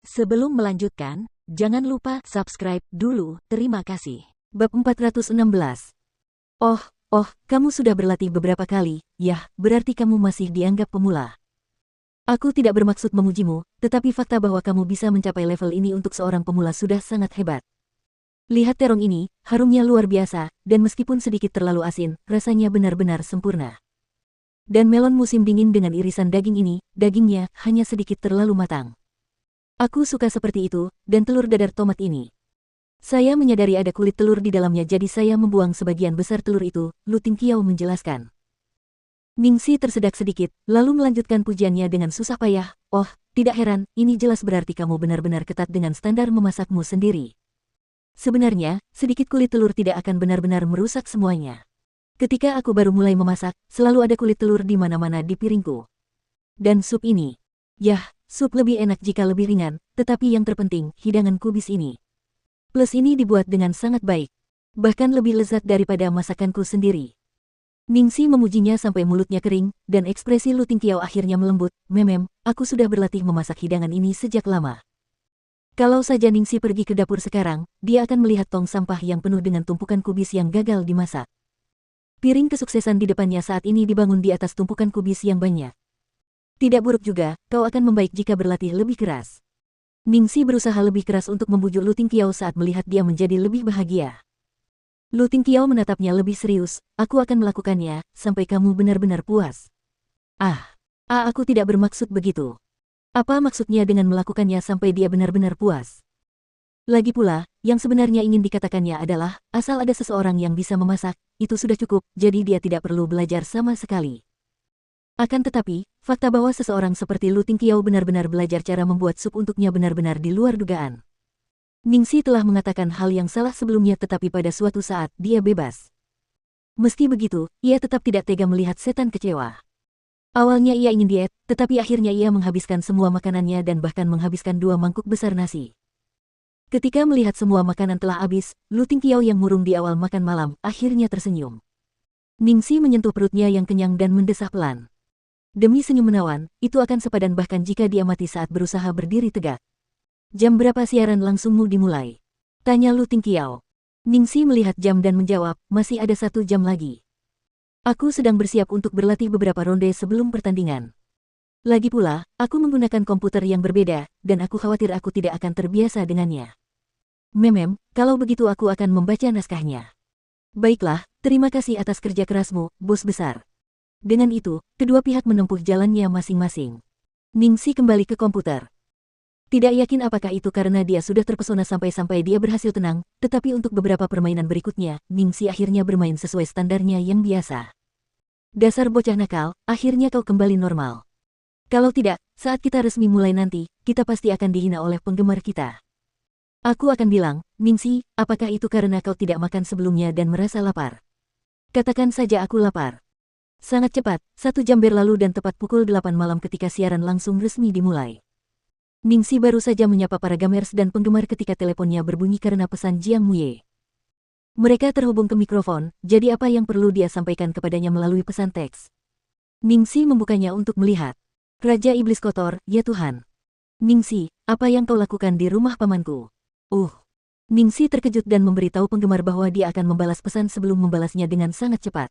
Sebelum melanjutkan, jangan lupa subscribe dulu, terima kasih. Bab 416. Oh, kamu sudah berlatih beberapa kali, yah, berarti kamu masih dianggap pemula. Aku tidak bermaksud memujimu, tetapi fakta bahwa kamu bisa mencapai level ini untuk seorang pemula sudah sangat hebat. Lihat terong ini, harumnya luar biasa, dan meskipun sedikit terlalu asin, rasanya benar-benar sempurna. Dan melon musim dingin dengan irisan daging ini, dagingnya hanya sedikit terlalu matang. Aku suka seperti itu, dan telur dadar tomat ini. Saya menyadari ada kulit telur di dalamnya jadi saya membuang sebagian besar telur itu, Lu Tingqiao menjelaskan. Ningxi tersedak sedikit, lalu melanjutkan pujiannya dengan susah payah. Oh, tidak heran, ini jelas berarti kamu benar-benar ketat dengan standar memasakmu sendiri. Sebenarnya, sedikit kulit telur tidak akan benar-benar merusak semuanya. Ketika aku baru mulai memasak, selalu ada kulit telur di mana-mana di piringku. Dan sup ini. Yah, sup lebih enak jika lebih ringan, tetapi yang terpenting, hidangan kubis ini. Plus ini dibuat dengan sangat baik. Bahkan lebih lezat daripada masakanku sendiri. Ningxi memujinya sampai mulutnya kering, dan ekspresi Lu Tingqiao akhirnya melembut. Memem, aku sudah berlatih memasak hidangan ini sejak lama. Kalau saja Ningxi pergi ke dapur sekarang, dia akan melihat tong sampah yang penuh dengan tumpukan kubis yang gagal dimasak. Piring kesuksesan di depannya saat ini dibangun di atas tumpukan kubis yang banyak. Tidak buruk juga, kau akan membaik jika berlatih lebih keras. Ningxi berusaha lebih keras untuk membujuk Lu Tingqiao saat melihat dia menjadi lebih bahagia. Lu Tingqiao menatapnya lebih serius, aku akan melakukannya, sampai kamu benar-benar puas. Aku tidak bermaksud begitu. Apa maksudnya dengan melakukannya sampai dia benar-benar puas? Lagi pula, yang sebenarnya ingin dikatakannya adalah, asal ada seseorang yang bisa memasak, itu sudah cukup, jadi dia tidak perlu belajar sama sekali. Akan tetapi, fakta bahwa seseorang seperti Lu Tingqiao benar-benar belajar cara membuat sup untuknya benar-benar di luar dugaan. Ningxi telah mengatakan hal yang salah sebelumnya tetapi pada suatu saat dia bebas. Meski begitu, ia tetap tidak tega melihat setan kecewa. Awalnya ia ingin diet, tetapi akhirnya ia menghabiskan semua makanannya dan bahkan menghabiskan 2 mangkuk besar nasi. Ketika melihat semua makanan telah habis, Lu Tingqiao yang murung di awal makan malam akhirnya tersenyum. Ningxi menyentuh perutnya yang kenyang dan mendesah pelan. Demi senyum menawan, itu akan sepadan bahkan jika dia mati saat berusaha berdiri tegak. Jam berapa siaran langsungmu dimulai? Tanya Lu Tingqiao. Ningxi melihat jam dan menjawab, masih ada 1 jam lagi. Aku sedang bersiap untuk berlatih beberapa ronde sebelum pertandingan. Lagi pula, aku menggunakan komputer yang berbeda, dan aku khawatir aku tidak akan terbiasa dengannya. Memem, kalau begitu aku akan membaca naskahnya. Baiklah, terima kasih atas kerja kerasmu, bos besar. Dengan itu, kedua pihak menempuh jalannya masing-masing. Ningxi kembali ke komputer. Tidak yakin apakah itu karena dia sudah terpesona sampai dia berhasil tenang, tetapi untuk beberapa permainan berikutnya, Ningxi akhirnya bermain sesuai standarnya yang biasa. Dasar bocah nakal, akhirnya kau kembali normal. Kalau tidak, saat kita resmi mulai nanti, kita pasti akan dihina oleh penggemar kita. Aku akan bilang, Ningxi, apakah itu karena kau tidak makan sebelumnya dan merasa lapar? Katakan saja aku lapar. Sangat cepat, 1 jam berlalu dan tepat pukul 8 malam ketika siaran langsung resmi dimulai. Ningxi baru saja menyapa para gamers dan penggemar ketika teleponnya berbunyi karena pesan Jiang Muye. Mereka terhubung ke mikrofon, jadi apa yang perlu dia sampaikan kepadanya melalui pesan teks? Ningxi membukanya untuk melihat. Raja Iblis Kotor, ya Tuhan. Ningxi, apa yang kau lakukan di rumah pamanku? Ningxi terkejut dan memberitahu penggemar bahwa dia akan membalas pesan sebelum membalasnya dengan sangat cepat.